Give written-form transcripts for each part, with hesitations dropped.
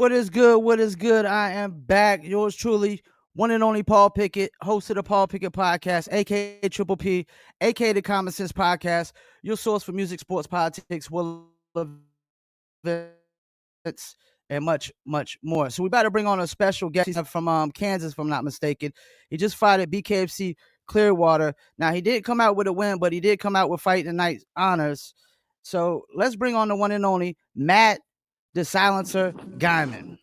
What is good? What is good? I am back. Yours truly, one and only Paul Pickett, host of the Paul Pickett Podcast, aka Triple P, aka the Common Sense Podcast, your source for music, sports, politics, world events, and much, much more. So we about to bring on a special guest. He's from Kansas, if I'm not mistaken. He just fought at BKFC Clearwater. Now he didn't come out with a win, but he did come out with Fight the Night honors. So let's bring on the one and only Matt the Silencer Guymon.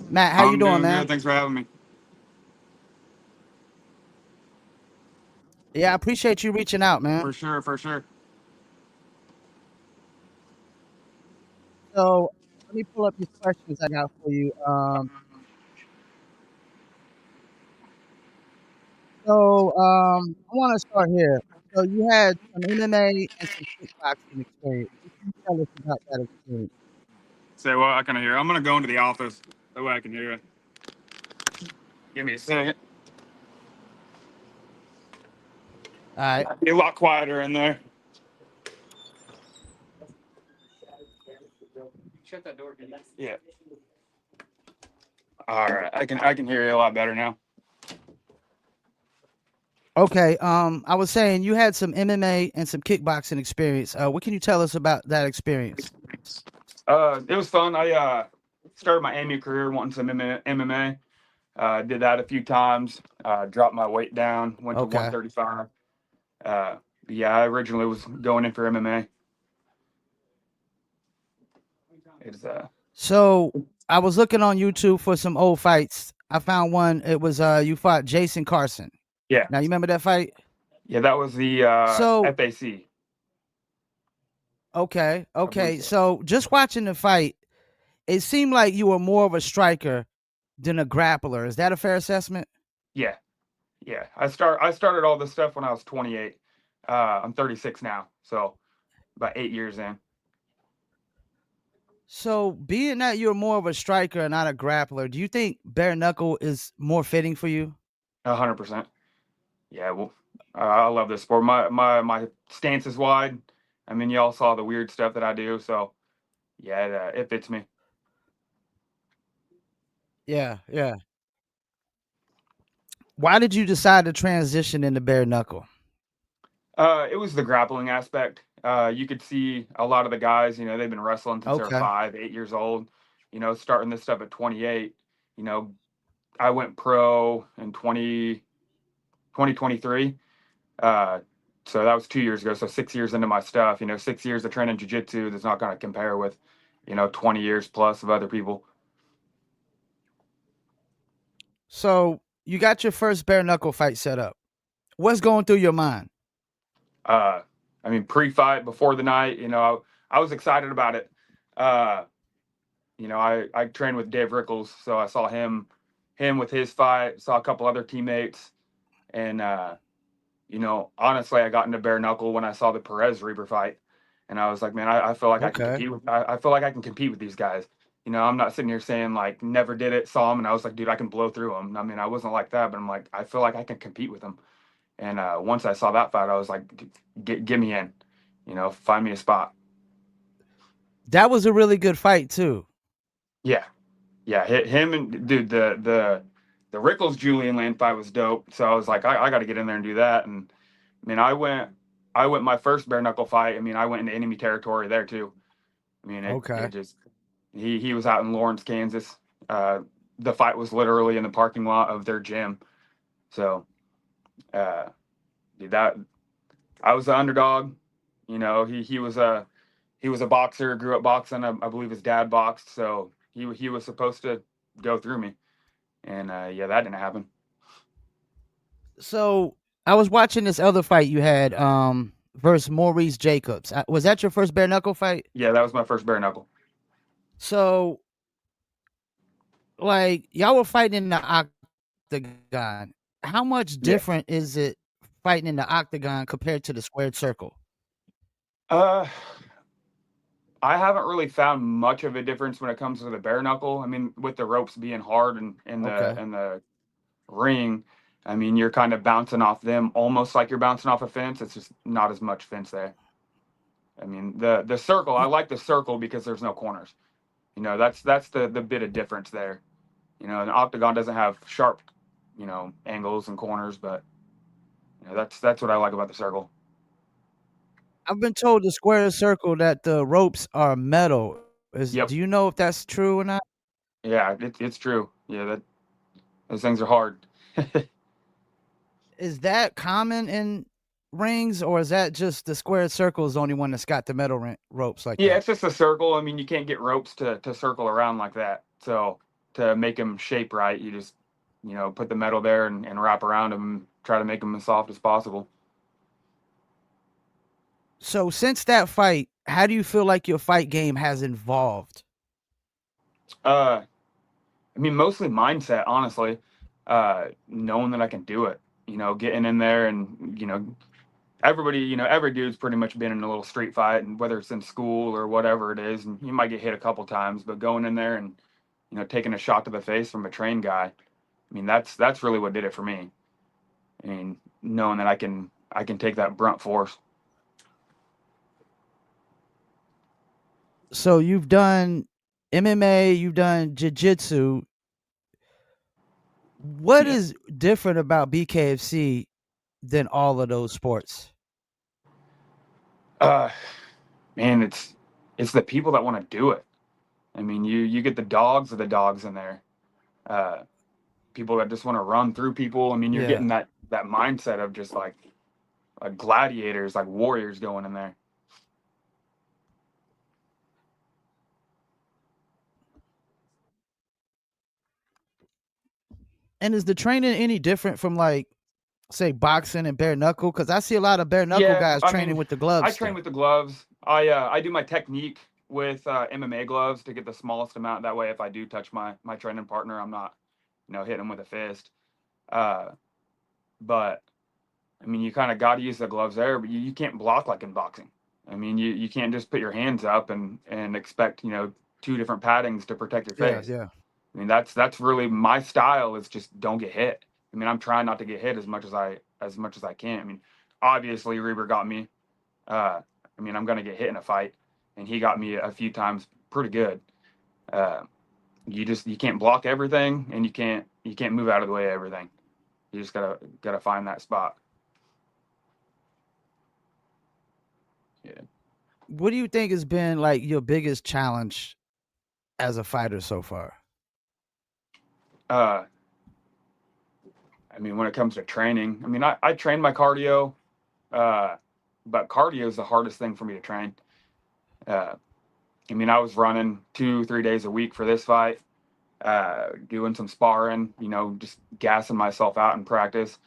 Matt, how you I'm doing, doing man? good. Thanks for having me. Yeah, I appreciate you reaching out, man. For sure, for sure. So let me pull up these questions I got for you. I want to start here. So you had some MMA and some kickboxing experience. What can you tell us about that experience? Say what? I can hear. I'm gonna go into the office. That way I can hear you. Give me a second. All right. Be a lot quieter in there. Shut that door. Yeah. All right. I can hear you a lot better now. Okay. I was saying you had some MMA and some kickboxing experience. What can you tell us about that experience? It was fun. I started my AMU career wanting some MMA. Did that a few times. Dropped my weight down. Went to Okay. 135. Yeah, I originally was going in for MMA. It's So I was looking on YouTube for some old fights. I found one. It was you fought Jason Carson. yeah. Now you remember that fight? Yeah, that was the So FAC. okay, I believe okay. so. So just watching the fight, it seemed like you were more of a striker than a grappler. Is that a fair assessment? Yeah, yeah. I started all this stuff when I was 28. I'm 36 now, so about 8 years in. So being that you're more of a striker and not a grappler, do you think bare knuckle is more fitting for you? 100%. Yeah, well, I love this sport. My stance is wide. I mean, y'all saw the weird stuff that I do, so yeah, it fits me. Yeah, yeah. Why did you decide to transition into bare knuckle? It was the grappling aspect. You could see a lot of the guys, they've been wrestling since they're Okay. 5, 8 years old. Starting this stuff at 28. You know, I went pro in 2023. Uh, so that was 2 years ago. So 6 years into my stuff, 6 years of training jujitsu that's not going to compare with, 20 years plus of other people. So you got your first bare knuckle fight set up. What's going through your mind? Uh, I mean, pre-fight, before the night, I was excited about it. Uh, I trained with Dave Rickles, so I saw him with his fight, saw a couple other teammates, and honestly, I got into bare knuckle when I saw the Perez Reaper fight, and I was like, man, I feel like I can Okay. compete with. I feel like I can compete with these guys. I'm not sitting here saying like never did it, saw them, and I was like, dude, I can blow through them. I mean, I wasn't like that, but I'm like, I feel like I can compete with them. And once I saw that fight, I was like, get me in, find me a spot. That was a really good fight too. Yeah, yeah, hit him and dude, the Rickles Julian Land fight was dope. So I was like, I got to get in there and do that. And I mean, I went my first bare knuckle fight. I mean, I went into enemy territory there too. I mean, it Okay. just he was out in Lawrence, Kansas. Uh, the fight was literally in the parking lot of their gym. So, uh, dude, that I was the underdog. He was a boxer, grew up boxing. I believe his dad boxed, so he was supposed to go through me, and yeah, that didn't happen. So I was watching this other fight you had versus Maurice Jacobs. Was that your first bare knuckle fight? Yeah, that was my first bare knuckle. So like y'all were fighting in the octagon. How much Yeah. different is it fighting in the octagon compared to the squared circle? Uh, I haven't really found much of a difference when it comes to the bare knuckle. I mean, with the ropes being hard and in the Okay. in the ring, I mean, you're kind of bouncing off them almost like you're bouncing off a fence. It's just not as much fence there. I mean, the circle. I Y- like the circle because there's no corners. That's the bit of difference there. An octagon doesn't have sharp, angles and corners, but that's what I like about the circle. I've been told the square circle that the ropes are metal. Yep. Do you know if that's true or not? Yeah, it's true. Yeah, those things are hard. Is that common in rings, or is that just the square circle is the only one that's got the metal ropes like Yeah, that? it's just a circle. I mean, you can't get ropes to circle around like that. So to make them shape right, you just put the metal there and wrap around them, and try to make them as soft as possible. So since that fight, how do you feel like your fight game has evolved? Uh, I mean, mostly mindset, honestly. Knowing that I can do it. Getting in there and everybody, every dude's pretty much been in a little street fight, and whether it's in school or whatever it is, and you might get hit a couple times, but going in there and taking a shot to the face from a trained guy, I mean, that's really what did it for me. I mean, knowing that I can take that brunt force. So you've done MMA, you've done jiu-jitsu. What Yeah. is different about BKFC than all of those sports? Uh, Man, it's the people that want to do it. I mean, you get the dogs of the dogs in there. Uh, People that just want to run through people. I mean, you're Yeah. getting that mindset of just like gladiators, like warriors going in there. And is the training any different from, like, say, boxing and bare knuckle? Because I see a lot of bare knuckle Yeah, guys I training mean, with the I gloves train still. with the gloves. I do my technique with MMA gloves to get the smallest amount. That way, if I do touch my training partner, I'm not hitting him with a fist. Uh, but I mean, you kind of got to use the gloves there, but you can't block like in boxing. I mean, you can't just put your hands up and expect two different paddings to protect your Yeah, face. yeah. I mean, that's really my style, is just don't get hit. I mean, I'm trying not to get hit as much as I can. I mean, obviously Reber got me. I mean, I'm gonna get hit in a fight, and he got me a few times pretty good. Uh, you can't block everything, and you can't move out of the way of everything. You just gotta find that spot. Yeah. What do you think has been, like, your biggest challenge as a fighter so far? Uh, I mean, when it comes to training, I mean, I train my cardio, uh, but cardio is the hardest thing for me to train. Uh, I mean, I was running 2, 3 days a week for this fight, doing some sparring, just gassing myself out in practice,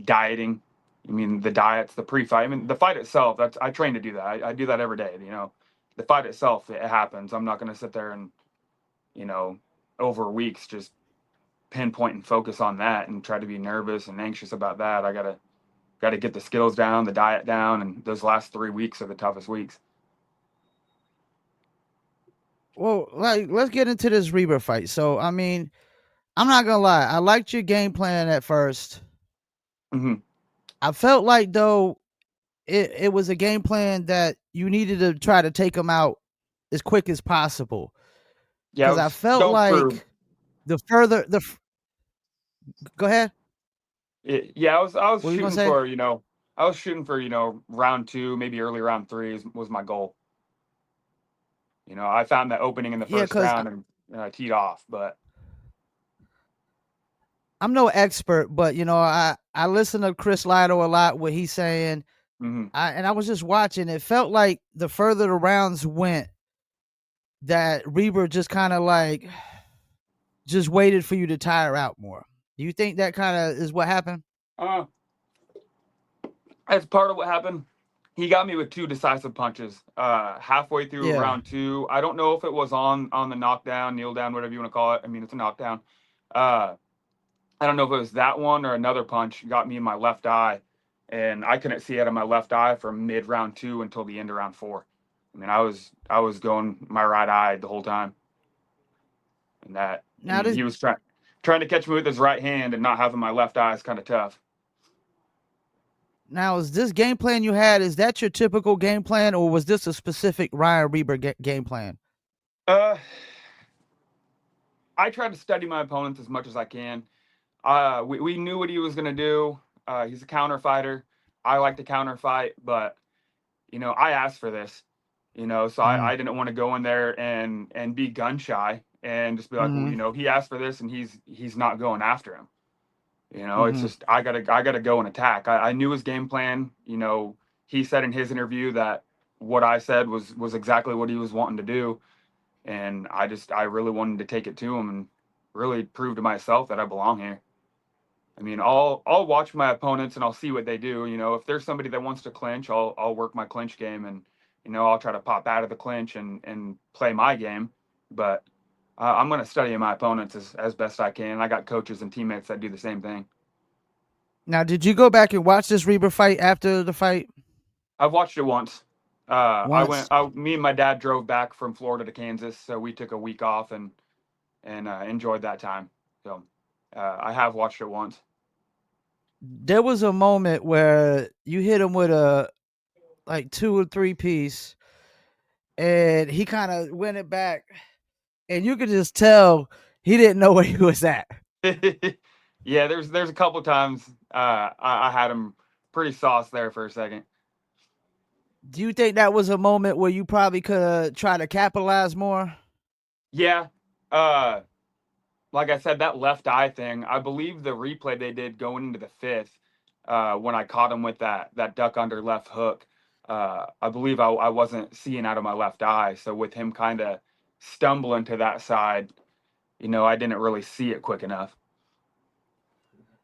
dieting. I mean, the diets, the pre-fight. I mean, the fight itself. I train to do that. I do that every day. The fight itself, it happens. I'm not going to sit there and you know over weeks just pinpoint and focus on that and try to be nervous and anxious about that. I gotta get the skills down, the diet down, and those last 3 weeks are the toughest weeks. Well, like, let's get into this Reber fight. So, I mean, I'm not gonna lie, I liked your game plan at first. Hmm. I felt like, though, it was a game plan that you needed to try to take him out as quick as possible. Yeah, I Because I was felt going for like the further the go ahead. it. Yeah, I was What were you gonna shooting say? for round two, maybe early round three was my goal. I found that opening in the Yeah, first because round and teed off, but I'm no expert, but I listen to Chris Lido a lot. What he's saying, mhm. and I was just watching. It felt like the further the rounds went, that Reber just kind of like just waited for you to tire out more. Do you think that kind of is what happened? uh, that's part of what happened. He got me with two decisive punches. Halfway through Yeah. round two, I don't know if it was on the knockdown, kneel down, whatever you want to call it. I mean, it's a knockdown. Uh, I don't know if it was that one or another punch got me in my left eye, and I couldn't see out of my left eye from mid round two until the end of round four. I mean, I was going my right eye the whole time, and that I Now mean, this he was trying to catch me with his right hand, and not having my left eye is kind of tough. Now is this game plan you had? Is that your typical game plan, or was this a specific Ryan Reber game plan? Uh, I try to study my opponents as much as I can. We knew what he was going to do. He's a counter fighter. I like to counter fight, but I asked for this, so I Mhm. didn't want to go in there and be gun shy and just be like, well, Mhm. he asked for this and he's not going after him. It's Mhm. just I gotta go and attack. I knew his game plan. He said in his interview that what I said was exactly what he was wanting to do, and I really wanted to take it to him and really prove to myself that I belong here. I mean, I'll watch my opponents and I'll see what they do. If there's somebody that wants to clinch, I'll work my clinch game and I'll try to pop out of the clinch and play my game. But I'm going to study my opponents as best I can. I got coaches and teammates that do the same thing. Now, did you go back and watch this Reaper fight after the fight I've watched it once. once? Me and my dad drove back from Florida to Kansas, so we took a week off and enjoyed that time. So I have watched it once. There was a moment where you hit him with a like 2 or 3 piece, and he kind of went it back, and you could just tell he didn't know where he was at. Yeah, there's a couple times I had him pretty sauced there for a second. Do you think that was a moment where you probably could try to capitalize more? Yeah, uh, like I said, that left eye thing. I believe the replay they did going into the fifth, when I caught him with that duck under left hook. I believe I wasn't seeing out of my left eye, so with him kind of stumbling to that side, I didn't really see it quick enough.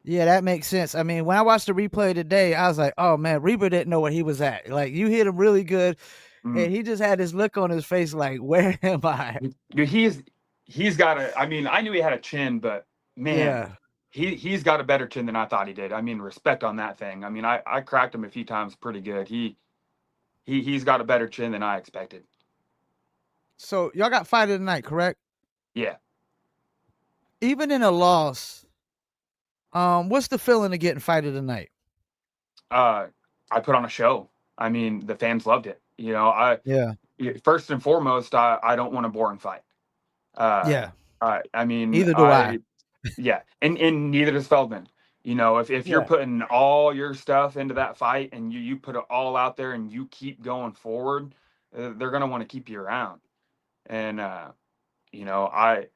Yeah, that makes sense. I mean, when I watched the replay today, I was like, "Oh man, Reaper didn't know where he was at. Like you hit him really good, Mm. and he just had this look on his face, like, where am I?" Dude, he's got a. I mean, I knew he had a chin, but man, Yeah. he's got a better chin than I thought he did. I mean, respect on that thing. I mean, I cracked him a few times pretty good. He's got a better chin than I expected. So y'all got fight of the night, correct? Yeah. Even in a loss, what's the feeling of getting fight of the night? Uh, I put on a show. I mean, the fans loved it. Yeah. First and foremost, I don't want a boring fight. Uh, Yeah. I mean, Either do I. yeah, and neither does Feldman. If you're Yeah. putting all your stuff into that fight and you put it all out there and you keep going forward, they're gonna want to keep you around. And you know, I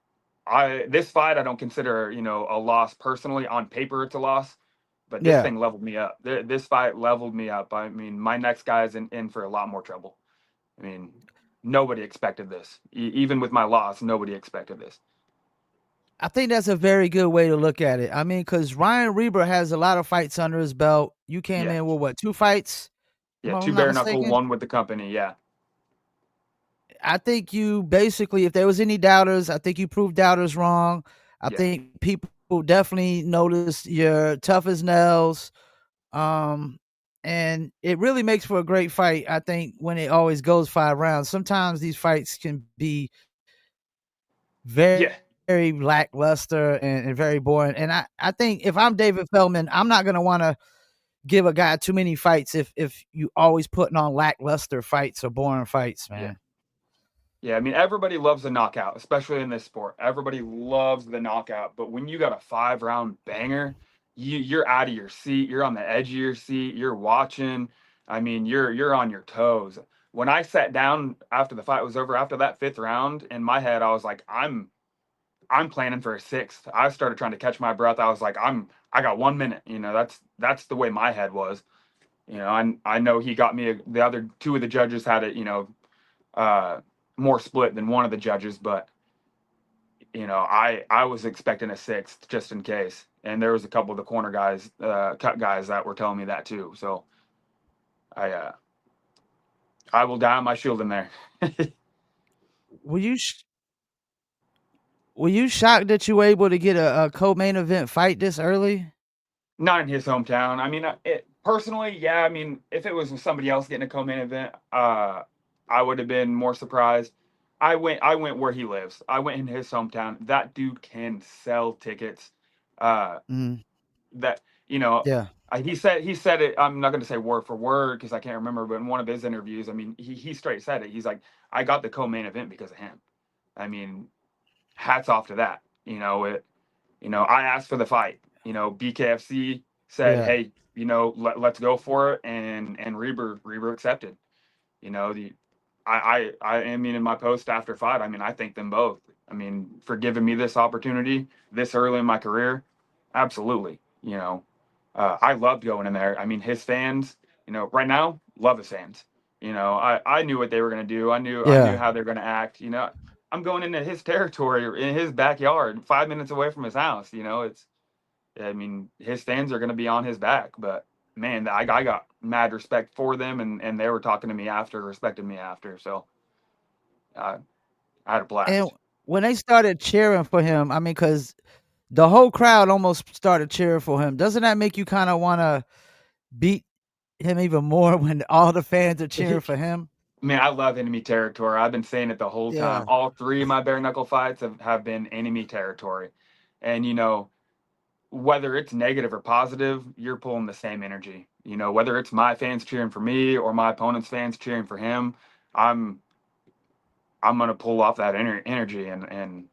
this fight I don't consider a loss personally. On paper, it's a loss, but this Yeah. thing leveled me up. This fight leveled me up. I mean, my next guy is in for a lot more trouble. I mean, nobody expected this. Even with my loss, nobody expected this. I think that's a very good way to look at it. I mean, because Ryan Reber has a lot of fights under his belt. You came Yeah, in with what, 2 fights? If yeah. I'm Two not bare knuckle, mistaken. one with the company. Yeah, I think you basically, if there was any doubters, I think you proved doubters wrong. I yeah, think people definitely noticed you're tough as nails. Um, and it really makes for a great fight. I think when it always goes 5 rounds, sometimes these fights can be very, yeah, very lackluster and very boring. And I think if I'm David Feldman, I'm not going to want to give a guy too many fights if you always putting on lackluster fights or boring fights, yeah. man. Yeah, I mean, everybody loves a knockout, especially in this sport. Everybody loves the knockout, but when you got a 5 round banger, you're out of your seat. You're on the edge of your seat. You're watching. I mean, you're on your toes. When I sat down after the fight was over, after that fifth round, in my head, I was like, I'm planning for a sixth. I started trying to catch my breath. I was like, I got 1 minute. That's the way my head was. I know he got me. The other two of the judges had it. Uh, more split than one of the judges, but I was expecting a sixth just in case. And there was a couple of the corner guys, cut guys that were telling me that too. So I uh, I will die on my shield in there. Were you were you shocked that you were able to get a co-main event fight this early? Not in his hometown. I mean, personally, yeah. I mean, if it was with somebody else getting a co-main event, I would have been more surprised. I went where he lives. I went in his hometown. That dude can sell tickets. Uh, Mm, that you know yeah. he said it. I'm not going to say word for word because I can't remember, but in one of his interviews, I mean, he straight said it. He's like, I got the co-main event because of him. I mean, hats off to that. I asked for the fight. BKFC said, Yeah. "Hey, let's go for it," and Reber accepted. You know, the I mean, in my post after fight, I mean, I thank them both. I mean, for giving me this opportunity this early in my career. Absolutely. I loved going in there. I mean, his fans, right now, love his fans. I knew what they were going to do. I knew Yeah. how they're going to act. I'm going into his territory in his backyard, 5 minutes away from his house. I mean, his fans are going to be on his back. But man, I got mad respect for them, and they were talking to me after, respecting me after. So uh, I had a And blast. when they started cheering for him, I mean, because the whole crowd almost started cheering for him. Doesn't that make you kind of want to beat him even more when all the fans are cheering for him? Man, I love enemy territory. I've been saying it the whole time. Yeah. All three of my bare knuckle fights have been enemy territory. And, whether it's negative or positive, you're pulling the same energy. Whether it's my fans cheering for me or my opponent's fans cheering for him, I'm I'm gonna pull off that energy and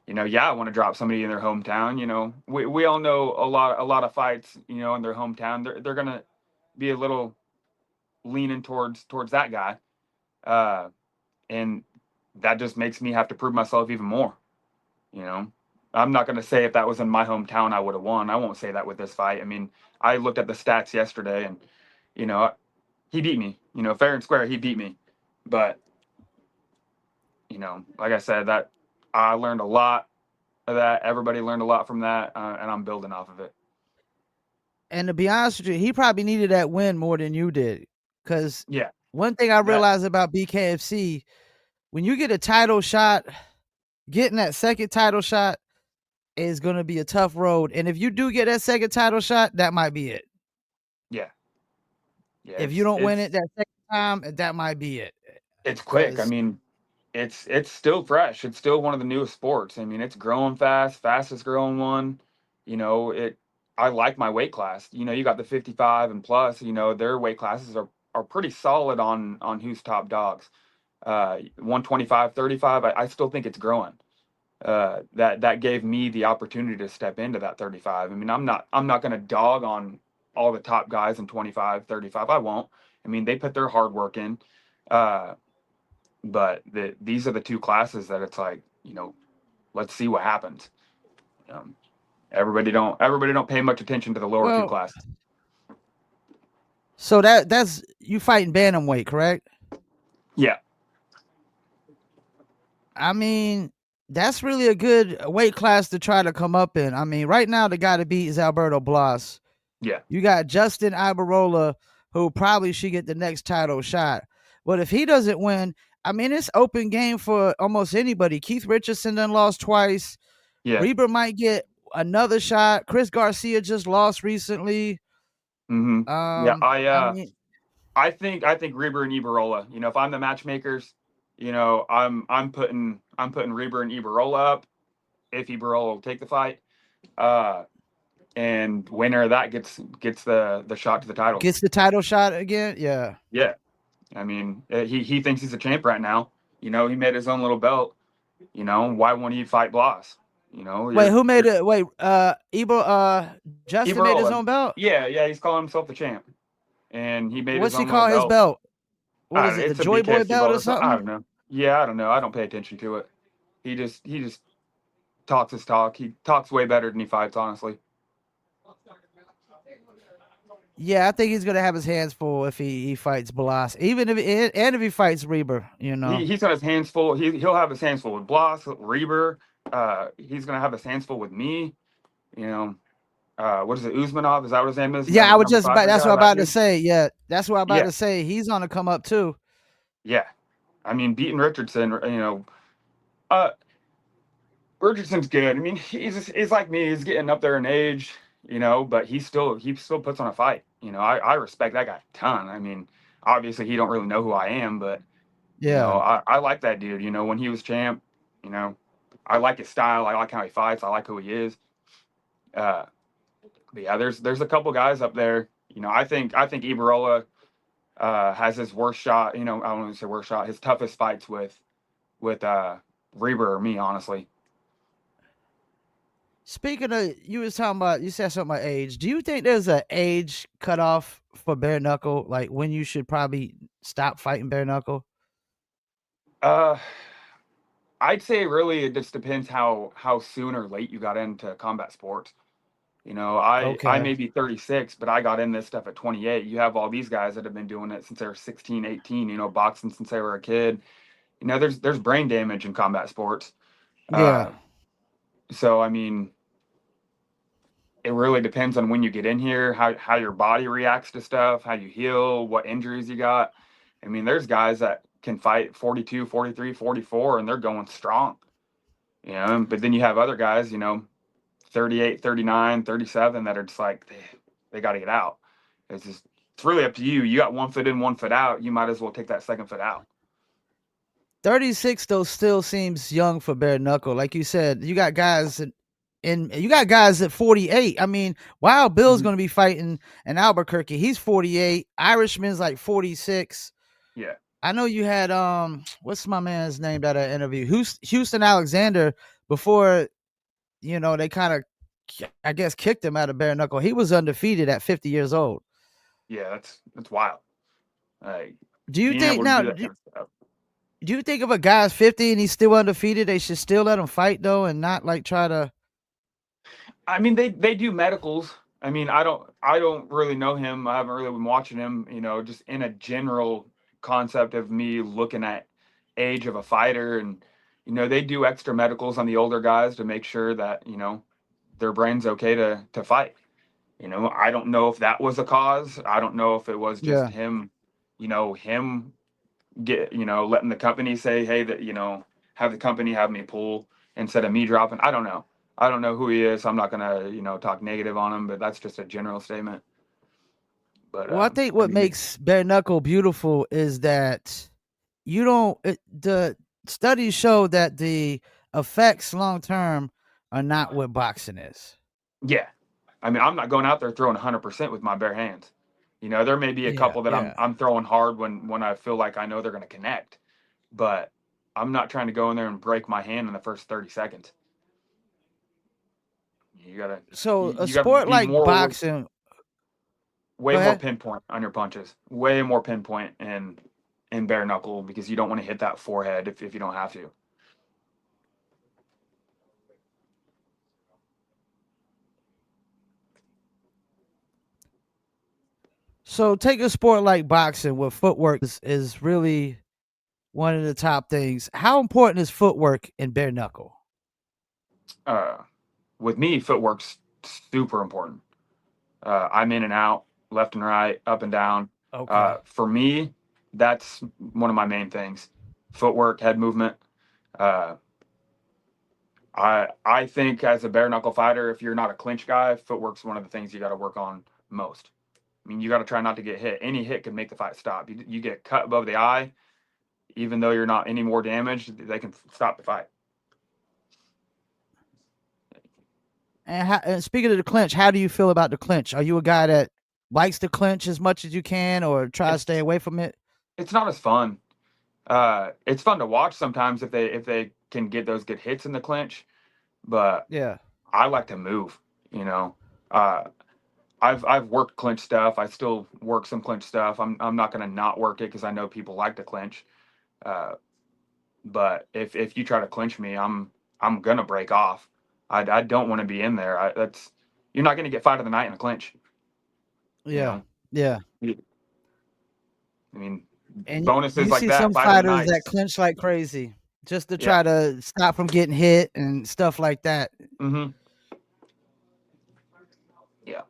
yeah, I want to drop somebody in their hometown. We all know a lot of fights, in their hometown. They're gonna be a little leaning towards that guy. Uh, and that just makes me have to prove myself even more. You know, I'm not going to say if that was in my hometown I would have won. I won't say that with this fight. I mean, I looked at the stats yesterday, and you know, he beat me. Fair and square, he beat me. But like I said, that I learned a lot of that. Everybody learned a lot from that, and I'm building off of it. And to be honest with you, he probably needed that win more than you did. Because Yeah, one thing I that realized about BKFC, when you get a title shot, getting that second title shot is going to be a tough road. And if you do get that second title shot, that might be it. yeah, yeah. If you It's don't win it's it that second time, that might be it. it's quick. I Because mean, it's still fresh. It's still one of the newest sports. I mean, it's growing fast, fastest growing one. It. I like my weight class. You got the 55 and plus. Their weight classes are pretty solid on who's top dogs. 125, 35. I still think it's growing. That gave me the opportunity to step into that 35. I mean, I'm not going to dog on all the top guys in 25, 35. I won't. I mean, they put their hard work in. Uh, but these are the two classes that it's like, let's see what happens. Um, everybody don't pay much attention to the lower two well, classes. so that's you fighting bantamweight, correct? Yeah, I mean, that's really a good weight class to try to come up in. I mean, right now the guy to beat is Alberto Blas. yeah, You got Justin Ibarola, who probably should get the next title shot. But if he doesn't win, I mean, it's open game for almost anybody. Keith Richardson done lost twice. yeah. Reber might get another shot. Chris Garcia just lost recently. hmm Yeah, I mean, I think Reber and Ibarola. If I'm the matchmakers, I'm putting Reber and Ibarola up if Ibarola will take the fight. Uh, and winner of that gets the shot to the title. gets the title shot again. Yeah. Yeah, I mean, he thinks he's a champ right now. He made his own little belt. Why won't he fight Bloss? Wait, who made You're it? Wait, Justin made his Ibarola. own belt. Yeah, yeah, he's calling himself the champ, and he made his What's he own little call his belt. belt? What I is don't know. it? The It's a Joy Boy BKFC belt belt or or something. I something? don't know. Yeah, I don't know. I don't pay attention to it. He just talks his talk. He talks way better than he fights, honestly. Yeah, I think he's gonna have his hands full if he fights Blas, even if he fights Reber. You know. He's got his hands full. He'll have his hands full with Bloss, Reber. He's gonna have his hands full with me. You know, what is it? Uzmanov? Is that what his name is? Yeah, Number I would number just. five That's what guy. I'm That about to dude. say. Yeah, that's what I'm about Yeah, to say. He's gonna come up too. yeah. I mean, beating Richardson. Uh, Richardson's good. I mean, he's like me. He's getting up there in age. But he still puts on a fight. I respect that guy a ton. I mean, obviously he don't really know who I am, but Yeah. I like that dude. When he was champ. You know, I like his style. I like how he fights. I like who he is. Uh, but yeah, there's a couple guys up there. I think Ibarola has his worst shot. I don't want to say worst shot. His toughest fights with Reber or me, honestly. Speaking of, you was talking about, you said something about age. Do you think there's an age cutoff for bare knuckle, like when you should probably stop fighting bare knuckle? Uh, I'd say really it just depends how soon or late you got into combat sports. You know, I Okay. may be 36, but I got in this stuff at 28. You have all these guys that have been doing it since they were 16, 18, you know, boxing since they were a kid. You know, there's brain damage in combat sports. Yeah. Uh, so I mean, it really depends on when you get in here, how your body reacts to stuff, how you heal, what injuries you got. I mean, there's guys that can fight 42, 43, 44, and they're going strong. You know, but then you have other guys, you know, 38, 39, 37 that are just like they got to get out. It's really up to you. You got one foot in, one foot out. You might as well take that second foot out. 36 though still seems young for bare knuckle. Like you said, you got guys you got guys at 48. I mean, Wild Bill's Mhm. going to be fighting in Albuquerque. He's 48. Irishman's like 46. Yeah, I know you had what's my man's name that I interviewed? Houston Alexander before, they kind of, I guess, kicked him out of bare knuckle. He was undefeated at 50 years old. yeah, that's wild. Like Do you being think able to now do that kind of stuff. do you think if a guy's 50 and he's still undefeated, they should still let him fight though and not like try to? I mean, they do medicals. I mean, I don't really know him. I haven't really been watching him. You know, just in a general concept of me looking at age of a fighter, and you know, they do extra medicals on the older guys to make sure that you know their brain's okay to fight. You know, I don't know if that was a cause. I don't know if it was just Yeah. him. You know, him letting the company say, hey, that have the company have me pull instead of me dropping. I don't know. I don't know who he is. I'm not gonna talk negative on him, but that's just a general statement. But Well, I think I what mean, makes bare knuckle beautiful is that the studies show that the effects long term are not what boxing is. yeah. I mean, I'm not going out there throwing 100% with my bare hands. You know, there may be a Yeah, couple that I'm yeah. I'm throwing hard when I feel like I know they're going to connect, but I'm not trying to go in there and break my hand in the first 30 seconds. You gotta So a you gotta sport be like more boxing, way go more ahead. pinpoint on your punches, way more pinpoint in bare knuckle because you don't want to hit that forehead if you don't have to. So take a sport like boxing where footwork is really one of the top things. How important is footwork in bare knuckle? Uh, with me, footwork's super important. I'm in and out, left and right, up and down. Okay. For me, that's one of my main things. Footwork, head movement. Uh, I think as a bare knuckle fighter, if you're not a clinch guy, footwork's one of the things you got to work on most. I mean, you got to try not to get hit. Any hit can make the fight stop. You get cut above the eye, even though you're not any more damaged, they can stop the fight. And speaking of the clinch, how do you feel about the clinch? Are you a guy that likes to clinch as much as you can, or try to stay It's away from it? it's not as fun. It's fun to watch sometimes if they can get those good hits in the clinch, but Yeah. I like to move. You know, uh, I've worked clinch stuff. I still work some clinch stuff. I'm not gonna not work it because I know people like to clinch. Uh, but if you try to clinch me, I'm gonna break off. I don't want to be in there. That's you're not gonna get fight of the night in a clinch. You Yeah. know, Yeah. I mean, And bonuses you like see that, some fight of the fighters that nights. clinch like crazy just to Yeah. try to stop from getting hit and stuff like that. Hmm. Yeah.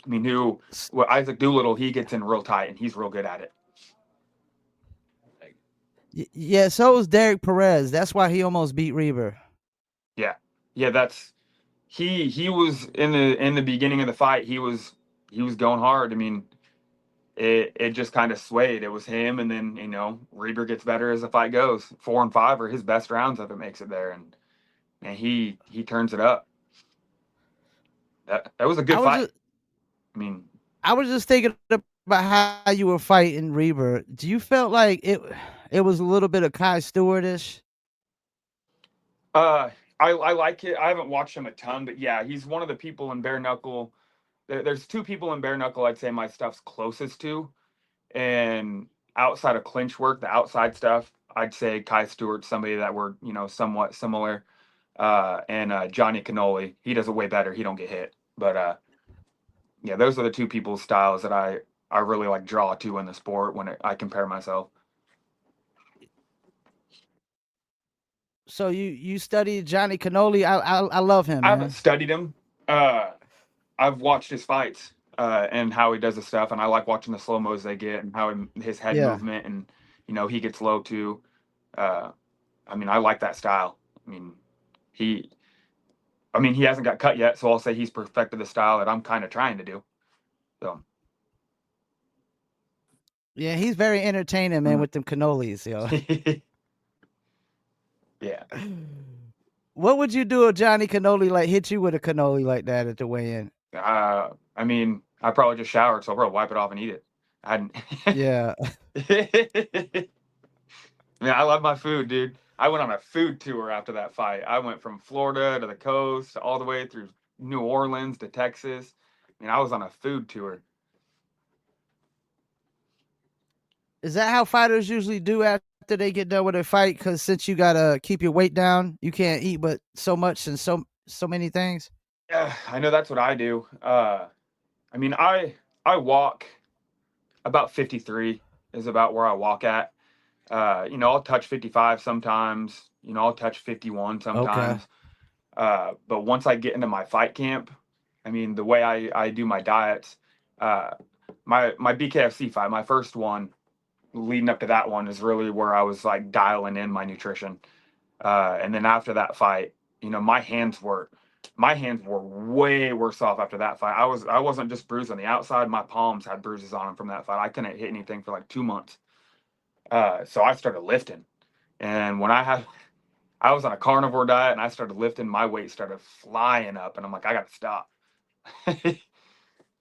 I mean, who? S- Well, Isaac Doolittle, he gets in real tight and he's real good at it. Like, Yeah, so was Derek Perez. That's why he almost beat Reber. yeah, yeah. That's he was in the beginning of the fight. He was going hard. I mean, it just kind of swayed. It was him, and then Reber gets better as the fight goes. 4 and 5 are his best rounds if it makes it there, and he turns it up. That was a I good was fight. just I mean, I was just thinking about how you were fighting Reber. Do you felt like it was a little bit of Kai Stewartish? Uh, I like it. I haven't watched him a ton, but yeah, he's one of the people in bare knuckle. There's two people in bare knuckle I'd say my stuff's closest to, and outside of clinch work, the outside stuff, I'd say Kai Stewart's somebody that we're somewhat similar. And Johnny Cannoli, he does it way better. He don't get hit, but yeah, those are the two people's styles that I really like draw to in the sport when I compare myself. So you studied Johnny Cannoli. I love him, I haven't man. studied him. Uh, I've watched his fights and how he does his stuff, and I like watching the slow mos they get and how his head Yeah. movement and he gets low too. Uh, I mean, I like that style. I mean, he, he hasn't got cut yet, so I'll say he's perfected the style that I'm kind of trying to do. So, Yeah, he's very entertaining, man, mm. with them cannolis, yo. Yeah. What would you do if Johnny Cannoli like hit you with a cannoli like that at the weigh-in? I mean, I probably just showered, so I'll probably wipe it off and eat it. I hadn't. Yeah. Man, I love my food, dude. I went on a food tour after that fight. I went from Florida to the coast, all the way through New Orleans to Texas. I mean, I was on a food tour. Is that how fighters usually do after they get done with a fight? Because since you gotta keep your weight down, you can't eat but so much and so many things. Yeah, I know that's what I do. I mean, I walk about 53 is about where I walk at. I'll touch 55 sometimes. I'll touch 51 Okay. sometimes. But once I get into my fight camp, I mean, the way I do my diets, uh, my BKFC fight, my first one, leading up to that one is really where I was like dialing in my nutrition. And then after that fight, my hands were way worse off after that fight. I wasn't just bruised on the outside; my palms had bruises on them from that fight. I couldn't hit anything for like 2 months. So I started lifting, and I was on a carnivore diet and I started lifting, my weight started flying up, and I'm like, I got to stop.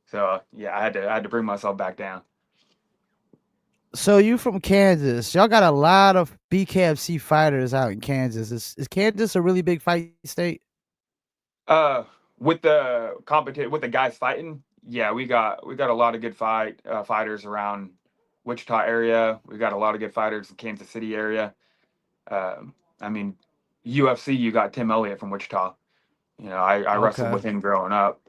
So yeah, I had to bring myself back down. So you from Kansas? Y'all got a lot of BKFC fighters out in Kansas. Is Kansas a really big fight state? Uh, with with the guys fighting, yeah, we got a lot of good fighters around Wichita area. We got a lot of good fighters in Kansas City area. I mean, UFC, you got Tim Elliott from Wichita. I wrestled Okay. with him growing up.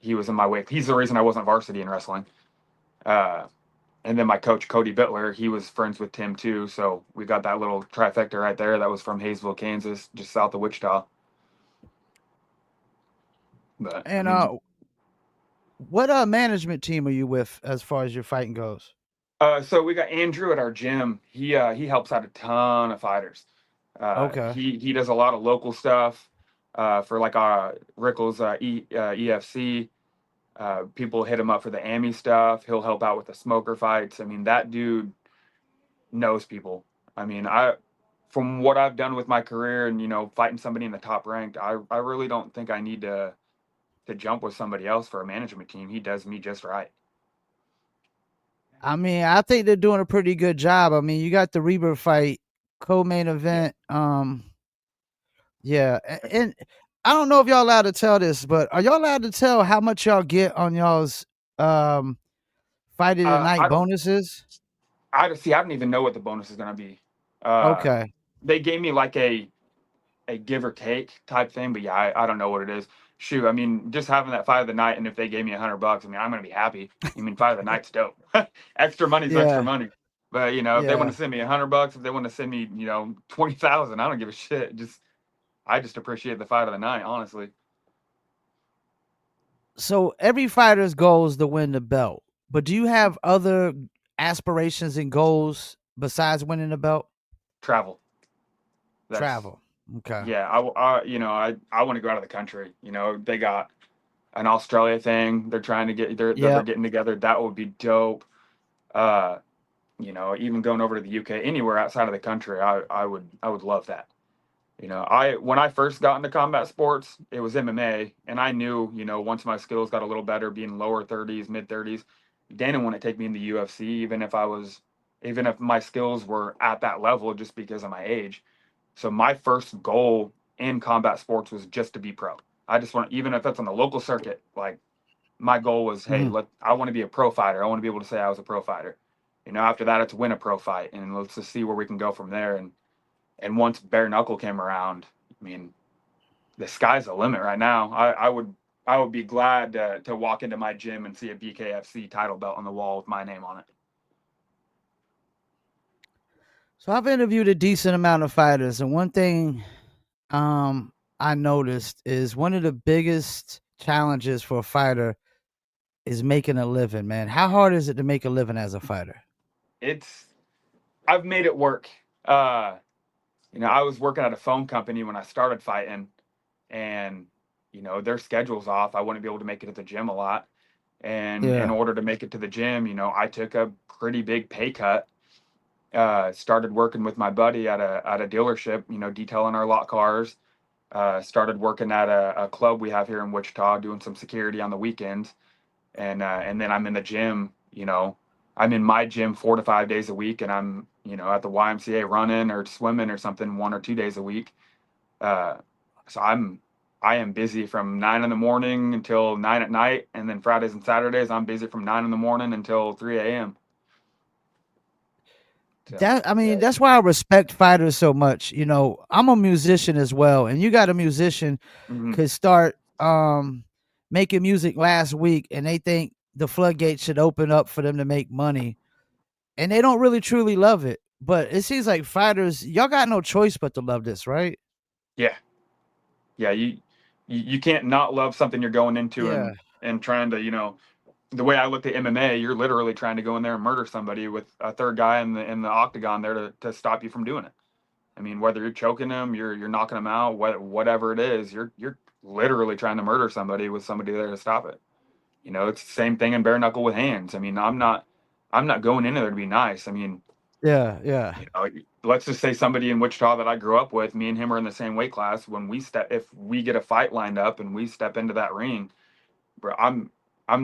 He was in my weight. He's the reason I wasn't varsity in wrestling. Uh, and then my coach Cody Bittler, he was friends with Tim too. So we got that little trifecta right there. That was from Hayesville, Kansas, just south of Wichita. But I And mean, what management team are you with as far as your fighting goes? so we got Andrew at our gym. He helps out a ton of fighters. Okay. He does a lot of local stuff for like Rickles EFC. People hit him up for the AMI stuff. He'll help out with the smoker fights. I mean, that dude knows people. I mean, from what I've done with my career and fighting somebody in the top ranked, I really don't think I need to jump with somebody else for a management team. He does me just right. I mean, I think they're doing a pretty good job. I mean, you got the Reaper fight, co-main Yeah. event. Yeah, and I don't know if y'all allowed to tell this, but are y'all allowed to tell how much y'all get on y'all's um fight of the night I don't. bonuses? I don't see. I don't even know what the bonus is going to be. Uh, Okay. they gave me like a give or take type thing, but yeah, I don't know what it is. Shoot, I mean, just having that fight of the night, and if they gave me $100, I mean, I'm gonna be happy. I mean, fight of the night's dope. Extra money's extra Yeah. money. But if they want Yeah. to send me $100, if they want to send me 20,000, I don't give a shit. I just appreciate the fight of the night, honestly. So every fighter's goal is to win the belt. But do you have other aspirations and goals besides winning the belt? Travel. That's Travel. Okay. Yeah. I want to go out of the country. They got an Australia thing. They're trying to get they're Yep. getting together. That would be dope. Uh, even going over to the UK, anywhere outside of the country, I would love that. I when I first got into combat sports, it was MMA, and I knew, once my skills got a little better, being lower 30s, mid 30s, Dana wouldn't take me in the UFC, even if my skills were at that level, just because of my age. So my first goal in combat sports was just to be pro. I just want, even if that's on the local circuit, like my goal was, hey, Mhm. I want to be a pro fighter. I want to be able to say I was a pro fighter. After that, it's win a pro fight, and let's just see where we can go from there. And once bare knuckle came around, I mean, the sky's the limit right now. I would be glad to walk into my gym and see a BKFC title belt on the wall with my name on it. So I've interviewed a decent amount of fighters, and one thing um I noticed is one of the biggest challenges for a fighter is making a living, man. How hard is it to make a living as a fighter? It's I've made it work. Uh, I was working at a phone company when I started fighting, and their schedule's off. I wouldn't be able to make it to the gym a lot, and in Yeah. order to make it to the gym, I took a pretty big pay cut. Started working with my buddy at a dealership, detailing our lot cars. Started working at a club we have here in Wichita, doing some security on the weekends, and then I'm in the gym. I'm in my gym 4 to 5 days a week, and I'm at the YMCA running or swimming or something 1 or 2 days a week. Uh, so I am busy from 9 in the morning until 9 at night, and then Fridays and Saturdays I'm busy from 9 in the morning until 3 a.m. So That I mean, yeah. that's why I respect fighters so much. I'm a musician as well, and you got a musician Mhm. could start making music last week and they think the floodgates should open up for them to make money. And they don't really truly love it. But it seems like fighters, y'all got no choice but to love this, right? Yeah, yeah. You can't not love something you're going into, Yeah. and trying to the way I looked at MMA, you're literally trying to go in there and murder somebody with a third guy in the octagon there to stop you from doing it. I mean, whether you're choking them, you're knocking them out, whatever it is, you're literally trying to murder somebody with somebody there to stop it. It's the same thing in bare knuckle with hands. I mean, I'm not going in there to be nice. I mean, Yeah, yeah. let's just say somebody in Wichita that I grew up with, me and him are in the same weight class. If we get a fight lined up and we step into that ring, bro, I'm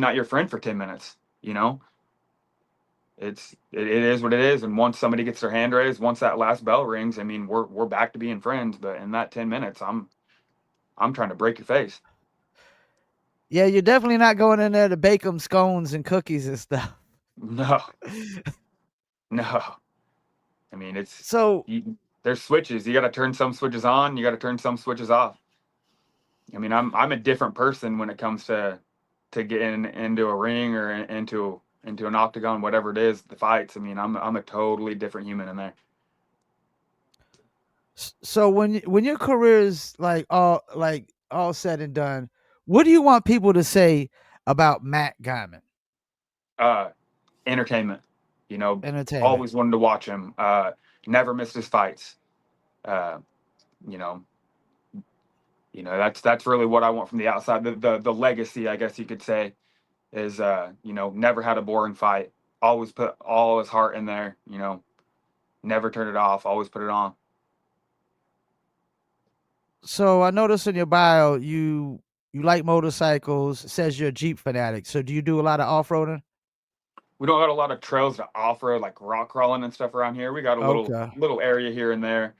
not your friend for 10 minutes. It is what it is. And once somebody gets their hand raised, once that last bell rings, I mean, we're back to being friends. But in that 10 minutes, I'm trying to break your face. Yeah, you're definitely not going in there to bake them scones and cookies and stuff. No, no. I mean, So, there's switches. You got to turn some switches on. You got to turn some switches off. I mean, I'm a different person when it comes to getting into a ring or into an octagon, whatever it is, the fights. I mean, I'm a totally different human in there. so when your career is like all said and done, what do you want people to say about Matt Guymon? Uh, Entertainment. Entertainment. Always wanted to watch him. Never missed his fights. Uh, you know, that's really what I want from the outside. The legacy, I guess you could say, is never had a boring fight. Always put all his heart in there. Never turn it off. Always put it on. So I noticed in your bio you like motorcycles. It says you're a Jeep fanatic. So do you do a lot of off roading? We don't got a lot of trails to off road like rock crawling and stuff around here. We got a little Okay. little area here and there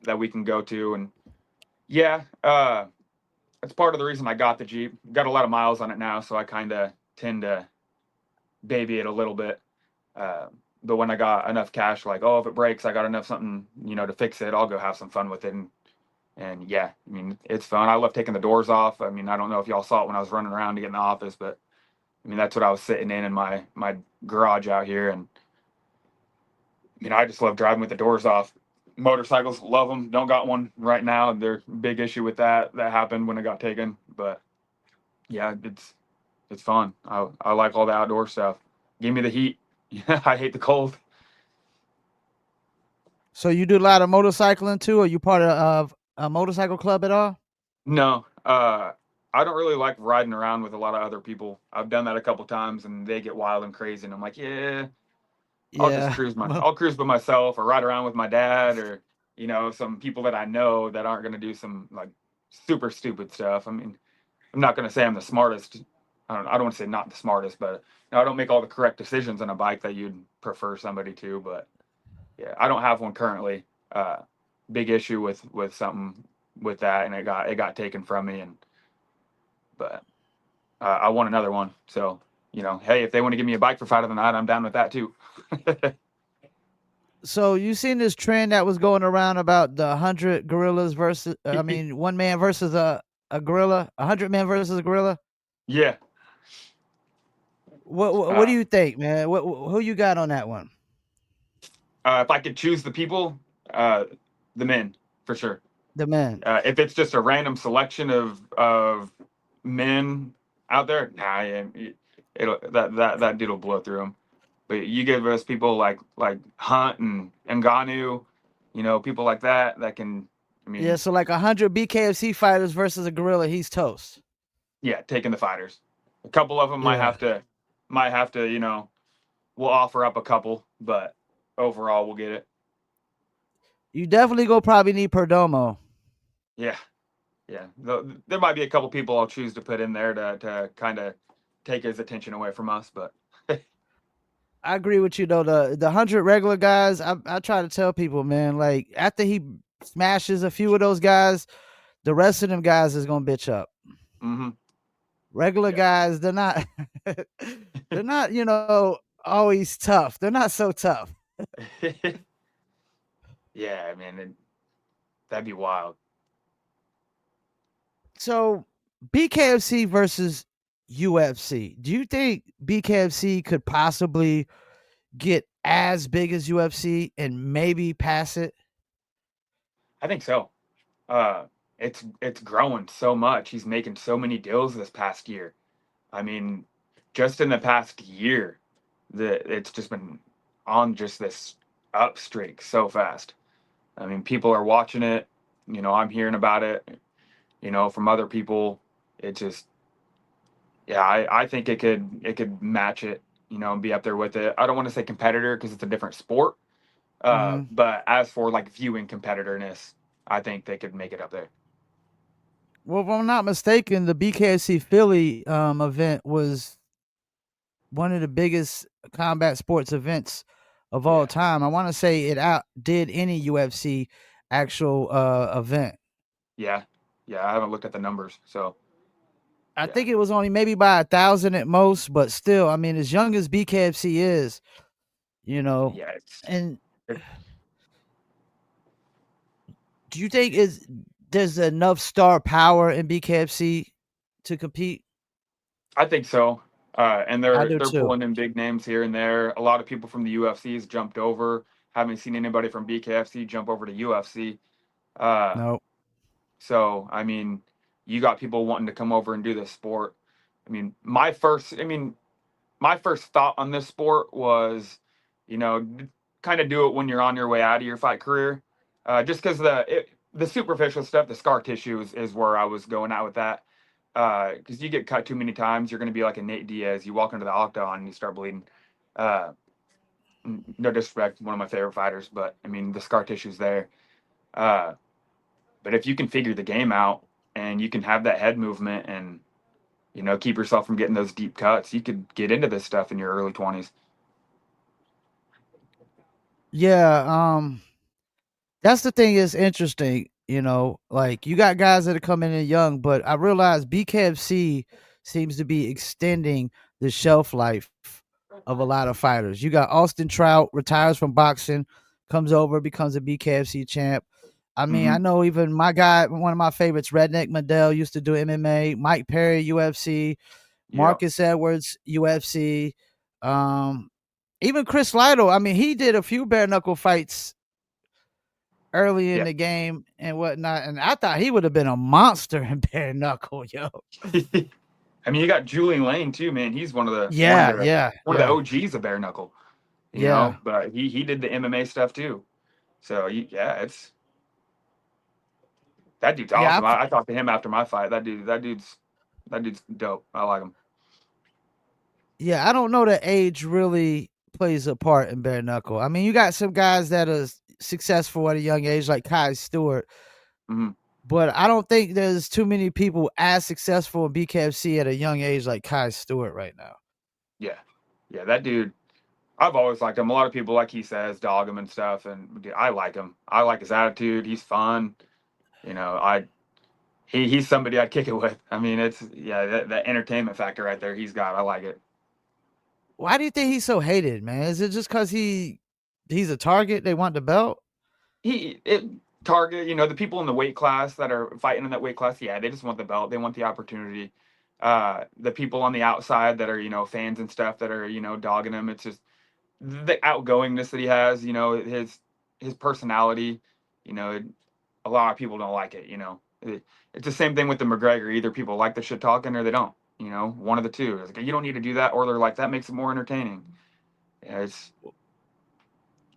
that we can go to, and yeah, that's part of the reason I got the Jeep. Got a lot of miles on it now, so I kind of tend to baby it a little bit. Uh, but when I got enough cash, like, oh, if it breaks, I got enough something, to fix it. I'll go have some fun with it. And yeah, I mean, it's fun. I love taking the doors off. I mean, I don't know if y'all saw it when I was running around to get in the office, but I mean, that's what I was sitting in my garage out here. And I just love driving with the doors off. Motorcycles, love them. Don't got one right now. There's a big issue with that. That happened when it got taken. But yeah, it's fun. I like all the outdoor stuff. Give me the heat. I hate the cold. So you do a lot of motorcycling too? Are you part of a motorcycle club at all? No, I don't really like riding around with a lot of other people. I've done that a couple times, and they get wild and crazy, and I'm like, yeah, I'll just Yeah. I'll cruise by myself, or ride around with my dad, or some people that I know that aren't going to do some like super stupid stuff. I mean, I'm not going to say I'm the smartest. I don't want to say not the smartest, but I don't make all the correct decisions on a bike that you'd prefer somebody to. But yeah, I don't have one currently. big issue with something with that, and it got taken from me. And but I want another one. So hey, if they want to give me a bike for fight of the night, I'm down with that too. So you seen this trend that was going around about the 100 gorillas versus, I mean, one man versus a gorilla, 100 men versus a gorilla. Yeah. What do Uh, you think, man? Who you got on that one? if I could choose the people, uh, the men for sure. The men. If it's just a random selection of men out there, nah, yeah, it'll that dude will blow through them. But you give us people like Hunt and Ngannou, people like that can. I Yeah, mean, so like 100 BKFC fighters versus a gorilla, he's toast. yeah, taking the fighters. A couple of them might Yeah. have to. We'll offer up a couple, but overall we'll get it. You definitely go probably need Perdomo. Yeah, yeah. There might be a couple people I'll choose to put in there to kind of take his attention away from us, but I agree with you though. The 100 regular guys, I try to tell people, man, like after he smashes a few of those guys, the rest of them guys is gonna bitch up. hmm Regular yeah, guys, they're not they're not, always tough. They're not so tough. yeah. I mean, that'd be wild. So BKFC versus UFC. Do you think BKFC could possibly get as big as UFC and maybe pass it? I think so. Uh, it's growing so much. He's making so many deals this past year. I mean, just in the past year, it's just been on just this up streak so fast. I mean, people are watching it. I'm hearing about it. From other people. It just, yeah, I think it could match it. And be up there with it. I don't want to say competitor because it's a different sport. Mhm. But as for like viewing competitiveness, I think they could make it up there. Well, if I'm not mistaken, the BKFC Philly event was one of the biggest combat sports events of all Yeah, time. I want to say it outdid any UFC actual event. yeah, yeah. I haven't looked at the numbers, so I yeah, think it was only maybe by 1,000 at most, but still, I mean, as young as BKFC is, you know, yeah. and It, do you think is there's enough star power in BKFC to compete? I think so. And I they're do they're too. pulling in big names here and there. A lot of people from the UFC's jumped over. Haven't seen anybody from BKFC jump over to UFC. Uh, No. so I mean, you got people wanting to come over and do this sport. I mean, my first thought on this sport was, kind of do it when you're on your way out of your fight career. Just because the superficial stuff, the scar tissue is where I was going out with that. Because you get cut too many times, you're going to be like a Nate Diaz. You walk into the octagon and you start bleeding. Uh, no disrespect, one of my favorite fighters, but I mean the scar tissue's there. Uh, but if you can figure the game out and you can have that head movement and keep yourself from getting those deep cuts, you could get into this stuff in your early 20s. Yeah, that's the thing is interesting, like you got guys that are coming in young, but I realize BKFC seems to be extending the shelf life of a lot of fighters. You got Austin Trout retires from boxing, comes over, becomes a BKFC champ. I mean, hmm I know even my guy, one of my favorites, Redneck Mandel, used to do MMA. Mike Perry, UFC. Yeah. Marcus Edwards, UFC. Um, Even Chris Lytle. I mean, he did a few bare knuckle fights early in Yeah. the game and whatnot, and I thought he would have been a monster in bare knuckle, yo. I mean, you got Julian Lane too, man. He's one of the one of Yeah, the yeah, one of the yeah, OGs of bare knuckle. yeah, But he did the MMA stuff too. So yeah, it's that dude's yeah. awesome. I talked to him after my fight. That dude's dope. I like him. Yeah, I don't know that age really plays a part in bare knuckle. I mean, you got some guys that are successful at a young age, like Kai Stewart, hmm but I don't think there's too many people as successful in BKFC at a young age like Kai Stewart right now. Yeah, yeah. That dude. I've always liked him. A lot of people, like he says, dog him and stuff, and dude, I like him. I like his attitude. He's fun. You know, he's somebody I'd kick it with. I mean, it's yeah, that entertainment factor right there. He's got. I like it. Why do you think he's so hated, man? Is it just because he's a target? They want the belt? It target. You know, the people in the weight class that are fighting in that weight class. Yeah, they just want the belt. They want the opportunity. The people on the outside that are fans and stuff that are dogging him. It's just the outgoingness that he has. His personality. You know, a lot of people don't like it. It's the same thing with the McGregor. Either people like the shit talking or they don't. One of the two. It's like, you don't need to do that, or they're like, that makes it more entertaining. Yeah, it's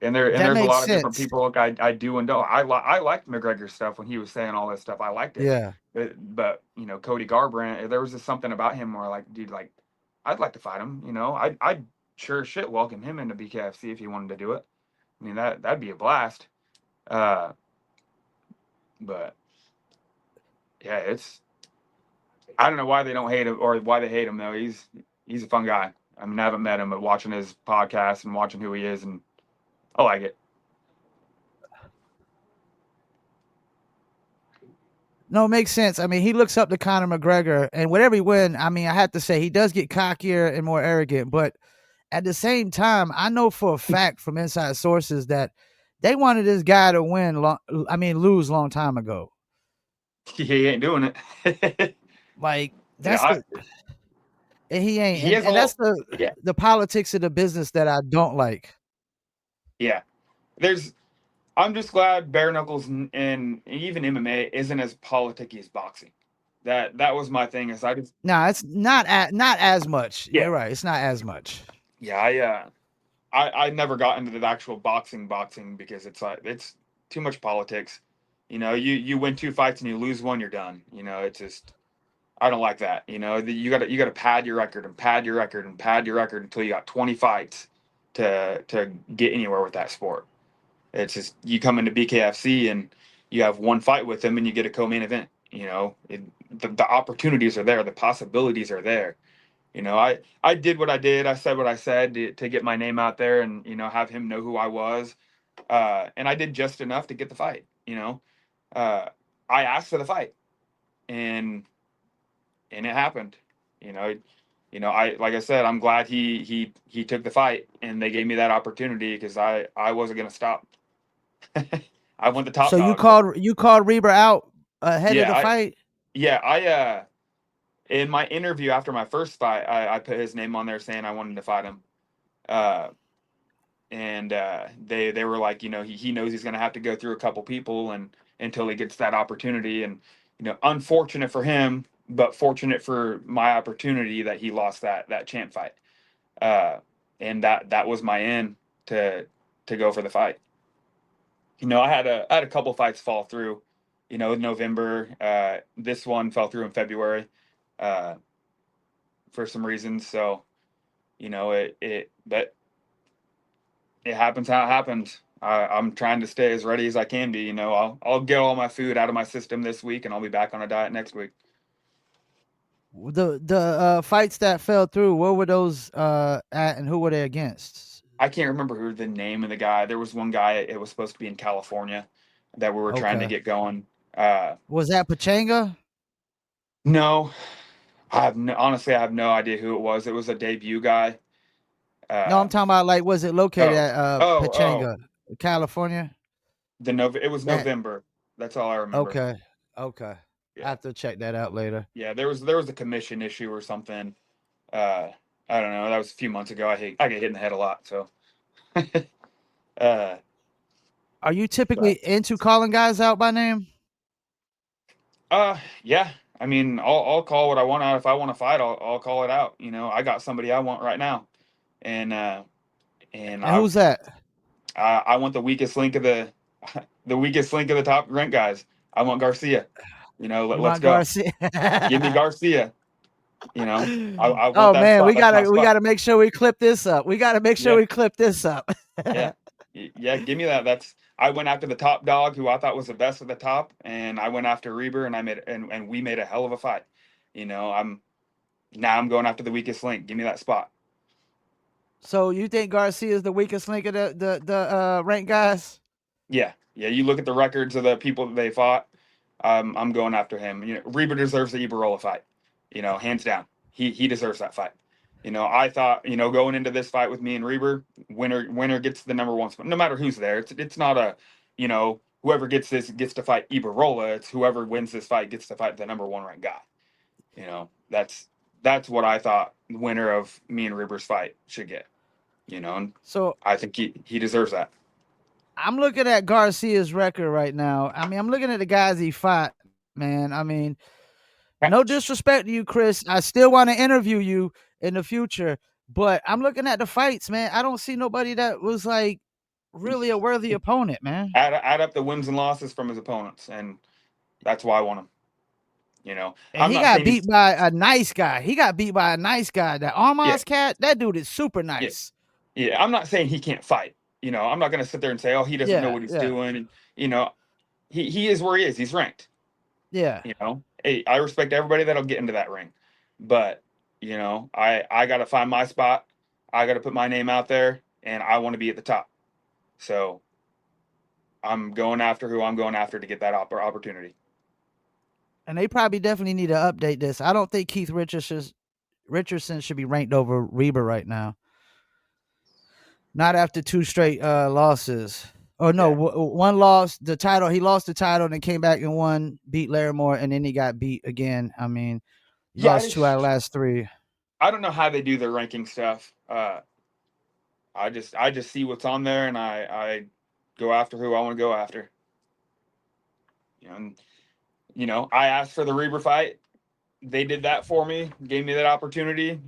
and That there's a makes lot of different sense. people. Like I do and don't. I liked McGregor stuff when he was saying all this stuff. I liked it. Yeah. But Cody Garbrandt, there was just something about him where like, dude, like I'd like to fight him. I'd sure shit welcome him into BKFC if he wanted to do it. I mean that'd be a blast. Uh, but yeah, I don't know why they don't hate him or why they hate him though. He's a fun guy. I mean, I haven't met him, but watching his podcast and watching who he is, and I like it. No, it makes sense. I mean, he looks up to Conor McGregor, and whatever he win, I mean, I have to say he does get cockier and more arrogant. But at the same time, I know for a fact from inside sources that they wanted this guy to win. Lose long time ago. He ain't doing it. Like Yeah, that's the and he ain't, he has a and that's whole. Yeah, the politics of the business that I don't like. yeah. There's. I'm just glad bare knuckles and even MMA isn't as politicky as boxing. That was my thing. Is I just No, it's not as much. yeah You're right. It's not as much. yeah I never got into the actual boxing because it's like it's too much politics. You win two fights and you lose one, you're done. It's just I don't like that. You gotta pad your record and pad your record and pad your record until you got 20 fights to get anywhere with that sport. It's just you come into BKFC and you have one fight with them and you get a co-main event. The opportunities are there, the possibilities are there. I did what I did. I said what I said to get my name out there and have him know who I was. And I did just enough to get the fight. Uh, I asked for the fight, and it happened. You know, I like I said, I'm glad he took the fight, and they gave me that opportunity because I wasn't gonna stop. I want the top So dog. you called Reber out ahead of Yeah, the I fight. yeah I in my interview after my first fight, I put his name on there saying I wanted to fight him. Uh, and they were like, he knows he's gonna have to go through a couple people and until he gets that opportunity. And unfortunate for him, but fortunate for my opportunity that he lost that champ fight. Uh, and that was my end to go for the fight. I had a couple fights fall through, in November. This one fell through in February, uh, for some reasons. So, but it happens how it happens. I'm trying to stay as ready as I can be. I'll get all my food out of my system this week, and I'll be back on a diet next week. The fights that fell through, what were those at, and who were they against? I can't remember who the name of the guy. There was one guy. It was supposed to be in California that we were trying to Okay, get going. Uh, was that Pachanga? no, honestly, I have no idea who it was. It was a debut guy. No, I'm Uh, talking about like, was it located oh, at oh, Pachanga, California? it was That November. That's all I remember. okay, okay. I Yeah, have to check that out later. yeah. There was a commission issue or something. Uh, I don't know. That was a few months ago. I get hit in the head a lot. So, uh, Are you typically but into calling guys out by name? yeah. I mean, I'll call what I want out. If I want to fight, I'll call it out. I got somebody I want right now, and and And who's that? I want the weakest link of the the weakest link of the top ranked guys. I want Garcia. You Let's want go. Garcia? Give me Garcia. I want Oh that man, spot. That's my we spot. gotta make sure we clip this up. We gotta make sure Yeah, we clip this up. yeah, yeah. Give me that. I went after the top dog, who I thought was the best of the top, and I went after Reber, and and we made a hell of a fight. I'm going after the weakest link. Give me that spot. So you think Garcia is the weakest link of the ranked guys? Yeah, yeah. You look at the records of the people that they fought. I'm going after him. Reba deserves the Ibarola fight. Hands down. He deserves that fight. I thought going into this fight with me and Reber, winner gets the number one spot. No matter who's there, it's not a whoever gets this gets to fight Ibarola. It's whoever wins this fight gets to fight the number one ranked guy. That's what I thought the winner of me and Reber's fight should get. And So I think he deserves that. I'm looking at Garcia's record right now. I mean, I'm looking at the guys he fought, man. I mean, no disrespect to you, Chris. I still want to interview you in the future, but I'm looking at the fights, man. I don't see nobody that was like really a worthy opponent, man. Add up the wins and losses from his opponents, and that's why I want him. And I'm he not got saying beat he's by a nice guy. He got beat by a nice guy. That yeah, Armaz cat, that dude is super yeah, nice. yeah. I'm not saying he can't fight. I'm not going to sit there and say, oh, he doesn't know Yeah, what he's yeah, doing. And he is where he is. He's ranked. yeah. Hey, I respect everybody that'll get into that ring, but I got to find my spot. I got to put my name out there, and I want to be at the top. So I'm going after who I'm going after to get that opportunity. And they probably definitely need to update this. I don't think Keith Richardson should be ranked over Reba right now. Not after two straight losses. Oh no, Yeah. one loss. The title, he lost the title and then came back and won, beat Larimore, and then he got beat again. I mean, he Yeah, lost two out of the last three. I don't know how they do their ranking stuff. I just see what's on there, and I go after who I want to go after. And I asked for the Reber fight. They did that for me, gave me that opportunity.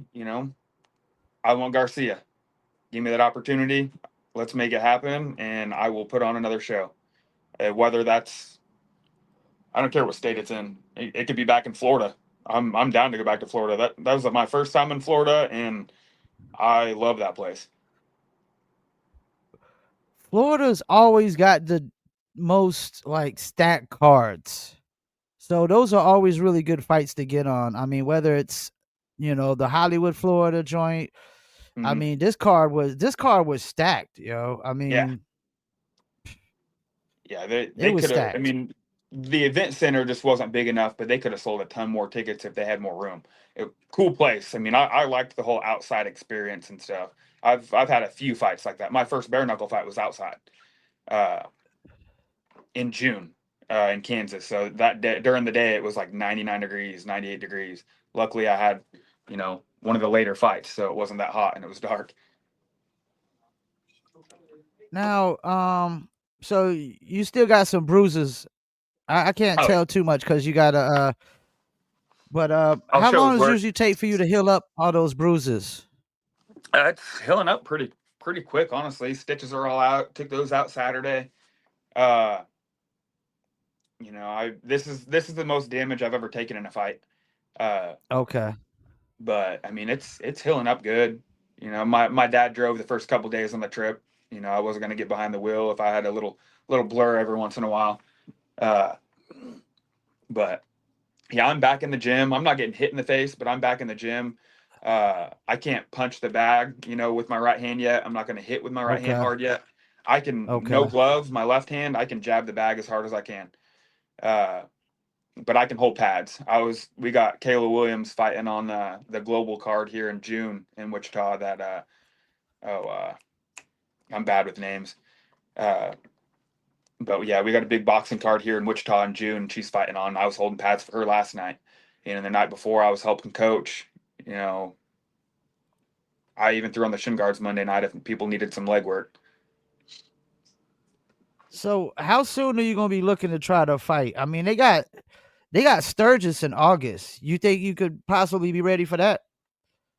I want Garcia. Give me that opportunity. Let's make it happen, and I will put on another show. Whether that's I don't care what state it's in. It could be back in Florida. I'm down to go back to Florida. That was my first time in Florida, and I love that place. Florida's always got the most like stacked cards. So those are always really good fights to get on. I mean, whether it's the Hollywood, Florida joint. I Hmm. mean, this card was stacked, yo. I Yeah, mean, yeah. They it they was could have. I stacked. mean, the event center just wasn't big enough, but they could have sold a ton more tickets if they had more room. Cool place. I mean, I liked the whole outside experience and stuff. I've had a few fights like that. My first bare knuckle fight was outside. Uh, in June in Kansas. So that day, during the day, it was like 99 degrees, 98 degrees. Luckily, I had, one of the later fights, so it wasn't that hot and it was dark. Now, so you still got some bruises. I can't Oh, tell too much because you got but I'll how show long his does it work. usually take for you to heal up all those bruises? It's healing up pretty quick, honestly. Stitches are all out. Took those out Saturday. Uh, I this is the most damage I've ever taken in a fight. Uh, Okay, but I mean, it's healing up good. My dad drove the first couple days on the trip. I wasn't gonna get behind the wheel if I had a little blur every once in a while. Uh, but yeah, I'm back in the gym. I'm not getting hit in the face, but I'm back in the gym. I can't punch the bag, with my right hand yet. I'm not going to hit with my right hand okay, hard yet. I can no okay. gloves, my left hand. I can jab the bag as hard as I can. Uh, but I can hold pads. We got Kayla Williams fighting on the global card here in June in Wichita. Oh, I'm bad with names. Uh, but yeah, we got a big boxing card here in Wichita in June. She's fighting on. I was holding pads for her last night, and the night before I was helping coach. You know, I even threw on the shin guards Monday night if people needed some leg work. So how soon are you gonna be looking to try to fight? I mean, they got Sturgis in August. You think you could possibly be ready for that?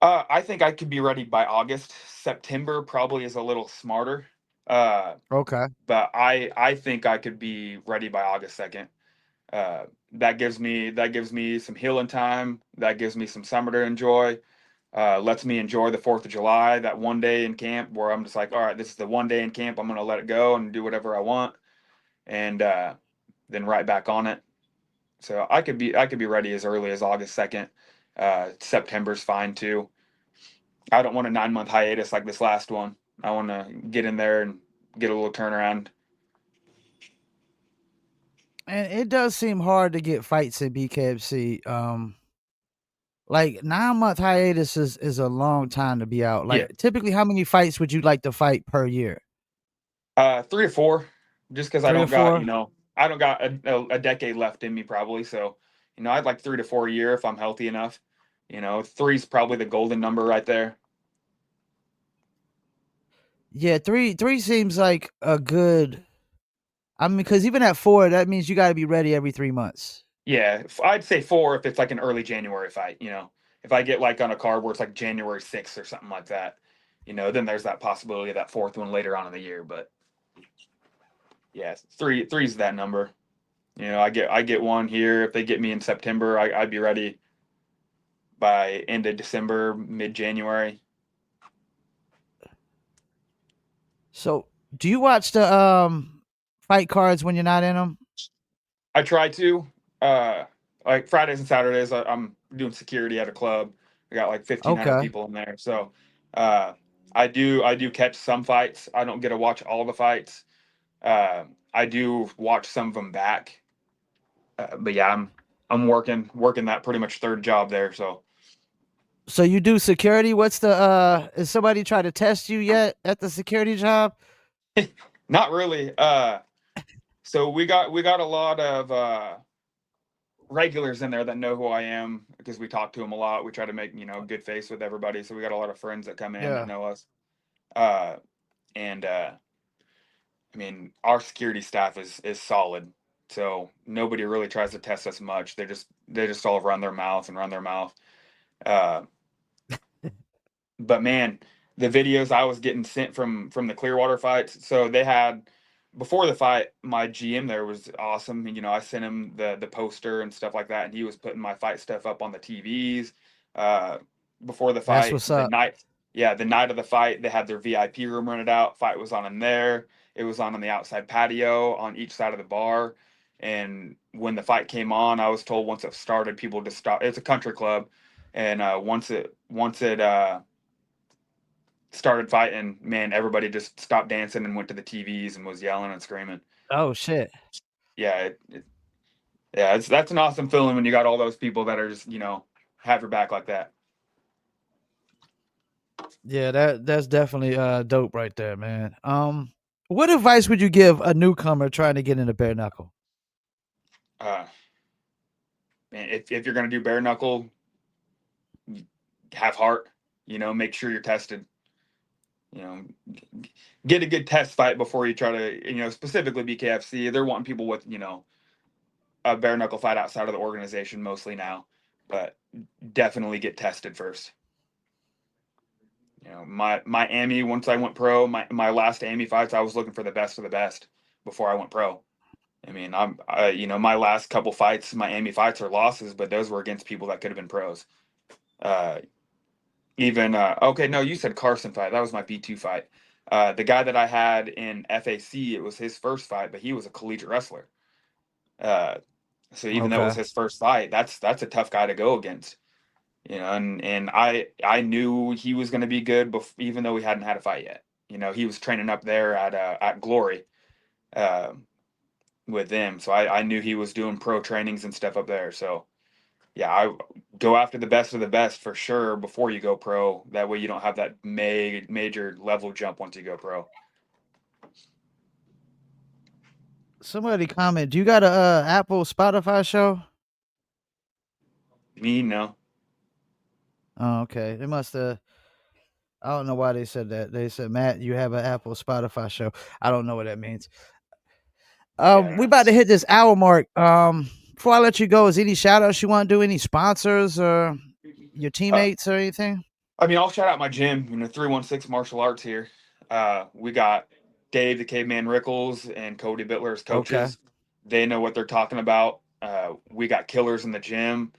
I think I could be ready by August. September probably is a little smarter, uh, Okay, but I think I could be ready by August 2nd. That gives me some healing time. That gives me some summer to enjoy. Lets me enjoy the 4th of July, that one day in camp where I'm just like, all right, this is the one day in camp. I'm gonna let it go and do whatever I want, and then right back on it. So I could be ready as early as August 2nd. September's fine too. I don't want a 9 month hiatus like this last one. I want to get in there and get a little turnaround. And it does seem hard to get fights in BKFC. Like 9 month hiatus is a long time to be out. Yeah. Like typically, how many fights would you like to fight per year? 3 or 4, just because I Three or don't got, four? I don't got a decade left in me probably. So, I'd like 3 to 4 a year if I'm healthy enough. Three's probably the golden number right there. Yeah, three seems like a good. I mean, because even at four, that means you got to be ready every 3 months. Yeah, I'd say 4 if it's like an early January fight. If I get like on a card where it's like January 6th or something like that, then there's that possibility of that fourth one later on in the year. But yeah, three's that number. I get one here. If they get me in September, I'd be ready by end of December, mid January. So, do you watch the fight cards when you're not in them? I try to. Uh, like Fridays and Saturdays, I'm doing security at a club. I got like 1,500 Okay. people in there, so uh, I do catch some fights. I don't get to watch all the fights. I do watch some of them back, but yeah, I'm working that pretty much third job there. So So you do security. What's the is somebody try to test you yet at the security job? not really. So we got a lot of regulars in there that know who I am because we talk to them a lot. We try to make good face with everybody. So we got a lot of friends that come in that Yeah. know us. Uh, and I mean, our security staff is solid. So nobody really tries to test us much. They just all run their mouth and run their mouth. Uh, but man, the videos I was getting sent from the Clearwater fights. So they had before the fight, my GM there was awesome. I sent him the poster and stuff like that, and he was putting my fight stuff up on the TVs. Uh, Before the That's fight, what's up. the night of the fight, they had their VIP room rented out. Fight was on in there. It was on the outside patio on each side of the bar. And when the fight came on, I was told once it started, people just stop. It's a country club, and once it started fighting, man, everybody just stopped dancing and went to the TVs and was yelling and screaming. Oh shit. Yeah, yeah, that's an awesome feeling when you got all those people that are just have your back like that. Yeah, that's definitely dope right there, man. What advice would you give a newcomer trying to get into bare knuckle? Uh, Man, if you're gonna do bare knuckle, have heart. Make sure you're tested. You know, get a good test fight before you try to. Specifically BKFC, they're wanting people with a bare knuckle fight outside of the organization mostly now, but definitely get tested first. My AMI, once I went pro, my last AMI fights, I was looking for the best of the best before I went pro. I mean, my last couple fights, my AMI fights are losses, but those were against people that could have been pros. Uh, okay, no, you said Carson fight. That was my B2 fight. The guy that I had in FAC, it was his first fight, but he was a collegiate wrestler. Uh, so even though it was Okay. his first fight, that's a tough guy to go against. And I knew he was going to be good, even though he hadn't had a fight yet. He was training up there at Glory uh, with them, so I knew he was doing pro trainings and stuff up there. So yeah, I go after the best of the best for sure before you go pro. That way you don't have that major level jump once you go pro. Somebody comment. Do you got a Apple Spotify show? Me, no. Oh, okay. They must have. I don't know why they said that. They said, Matt, you have an Apple Spotify show. I don't know what that means. We Yeah. about to hit this hour mark. Before I let you go, is any shout outs you want to do? Any sponsors or your Uh, teammates or anything? I mean, I'll shout out my gym, 316 Martial Arts here. We got Dave the Caveman Rickles and Cody Bittler as Okay. coaches. They know what they're talking about. We got killers in the gym.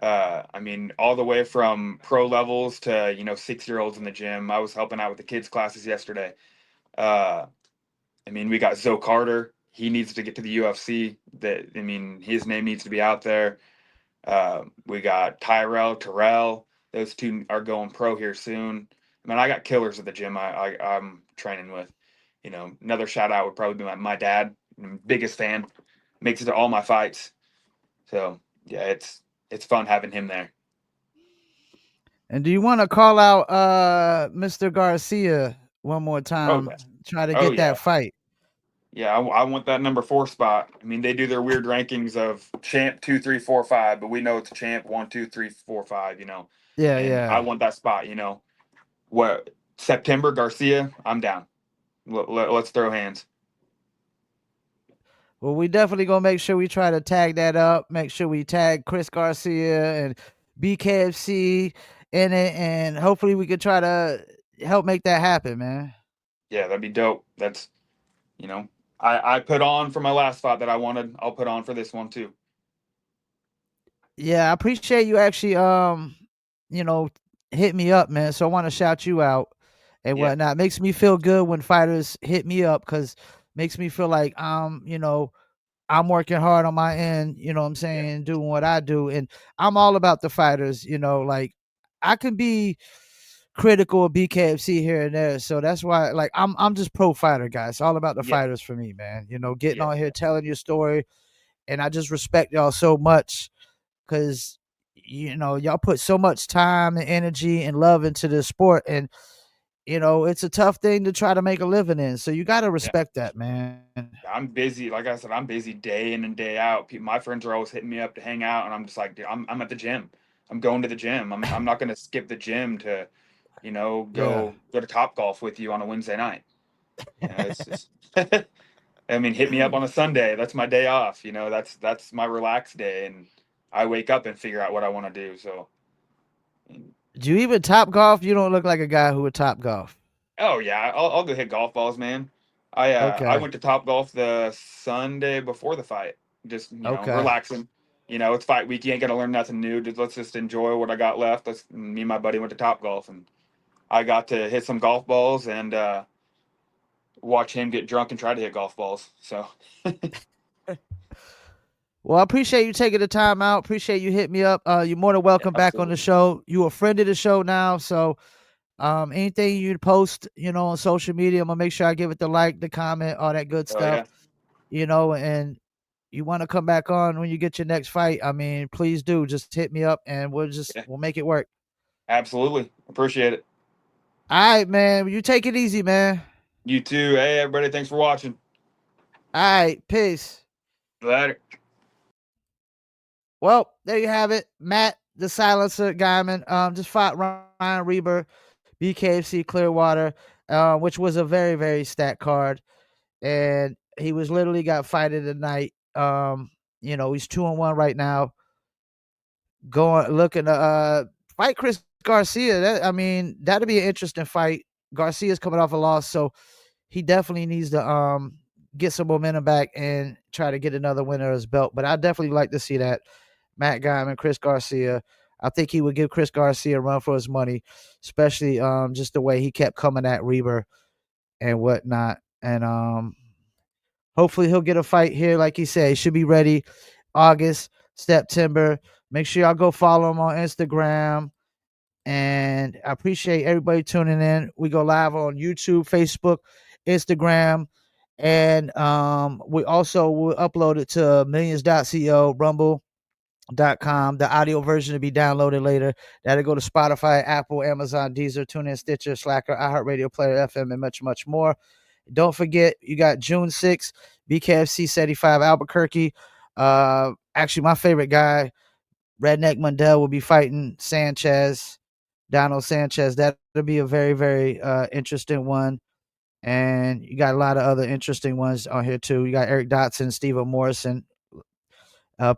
I mean, all the way from pro levels to 6-year-olds in the gym. I was helping out with the kids classes yesterday. Uh, I mean, we got Zoe Carter. He needs to get to the UFC. His name needs to be out there. We got Terrell. those two are going pro here soon. I mean, I got killers at the gym I'm training with. Another shout out would probably be my dad. Biggest fan, makes it to all my fights. So yeah, it's fun having him there. And do you want to call out Mr. Garcia one more Oh time? yeah, Try to oh get that yeah, fight. yeah. I want that number 4 spot. I mean, they do their weird rankings of champ 2, 3, 4, 5, but we know it's champ 1, 2, 3, 4, 5. Yeah, And I yeah. want that spot. What September Garcia? I'm down. Let's throw hands. Well, we definitely gonna make sure we try to tag that up. Make sure we tag Chris Garcia and BKFC in it, and hopefully we could try to help make that happen, man. Yeah, that'd be dope. That's you know, I put on for my last fight that I wanted. I'll put on for this one too. Yeah, I appreciate you actually you know, hit me up, man. So I want to shout you out and Yeah, whatnot. Makes me feel good when fighters hit me up because makes me feel like I'm working hard on my end, you know what I'm yeah, saying, doing what I do. And I'm all about the fighters, like I can be critical of BKFC here and there. So that's why like I'm just pro fighter, guys. It's all about the yeah, fighters for me, man. Getting yeah, on here telling your story. And I just respect y'all so much because y'all put so much time and energy and love into this sport. And it's a tough thing to try to make a living in. So you gotta yeah. respect that, man. I'm busy. Like I said, I'm busy day in and day out. My friends are always hitting me up to hang out, and I'm just like, dude, I'm at the gym. I'm going to the gym. I'm not going to skip the gym to, Yeah. go to Top Golf with you on a Wednesday night. It's just. I mean, hit me up on a Sunday. That's my day off. That's my relaxed day, and I wake up and figure out what I want to do. So, Do you even top golf? You don't look like a guy who would top golf. oh yeah, I'll go hit golf balls, man. I Okay. went to Top Golf the Sunday before the fight, just Okay. relaxing. It's fight week. You ain't gonna learn nothing new. Let's just enjoy what I got left. Me and my buddy went to Top Golf, and I got to hit some golf balls and watch him get drunk and try to hit golf balls. So Well, I appreciate you taking the time out. Appreciate you hitting me up. You're more than yeah, welcome back on the absolutely. show. You a friend of the show now, so anything you post, on social media, I'm gonna make sure I give it the like, the comment, all that good Oh stuff. yeah, And you want to come back on when you get your next fight, I mean, please do. Just hit me up and yeah, we'll make it work. absolutely. Appreciate it. All right, man. You take it easy, man. You too. Hey, everybody. Thanks for watching. All right, peace. Later. Well, there you have it. Matt, the silencer, Guymon, just fought Ryan Reber, BKFC Clearwater, which was a very, very stacked card. And he was literally got fight of the night. He's 2-1 right now. Going looking to fight Chris Garcia. That'd be an interesting fight. Garcia's coming off a loss, so he definitely needs to get some momentum back and try to get another win under his belt. But I definitely like to see that. Matt Guymon, Chris Garcia. I think he would give Chris Garcia a run for his money, especially just the way he kept coming at Reber and whatnot. And hopefully he'll get a fight here. Like he said, he should be ready August, September. Make sure y'all go follow him on Instagram. And I appreciate everybody tuning in. We go live on YouTube, Facebook, Instagram, and we also will upload it to millions.co, rumble.com. The audio version will be downloaded later. That'll go to Spotify, Apple, Amazon, Deezer, TuneIn, Stitcher, Slacker, iHeartRadio, Player FM, and much, much more. Don't forget, you got June 6th, BKFC 75 Albuquerque. Actually, my favorite guy, Redneck Mundell, will be fighting Donald Sanchez. That'll be a very, very interesting one. And you got a lot of other interesting ones on here, too. You got Eric Dotson, Steve Morrison,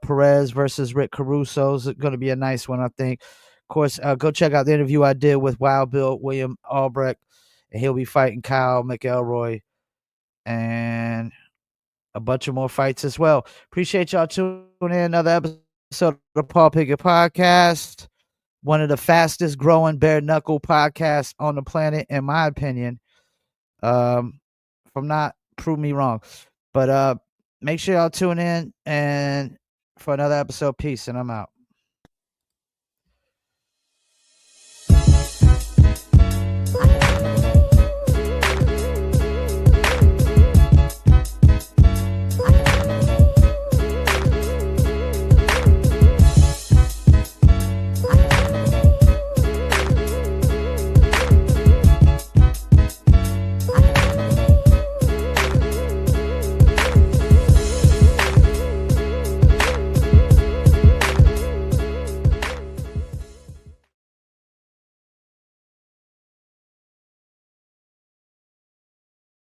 Perez versus Rick Caruso is going to be a nice one, I think. Of course, go check out the interview I did with Wild Bill William Albrecht, and he'll be fighting Kyle McElroy and a bunch of more fights as well. Appreciate y'all tuning in. Another episode of the Paul Pickett Podcast, one of the fastest growing bare knuckle podcasts on the planet, in my opinion. If I'm not, prove me wrong. But make sure y'all tune in and for another episode. Peace, and I'm out.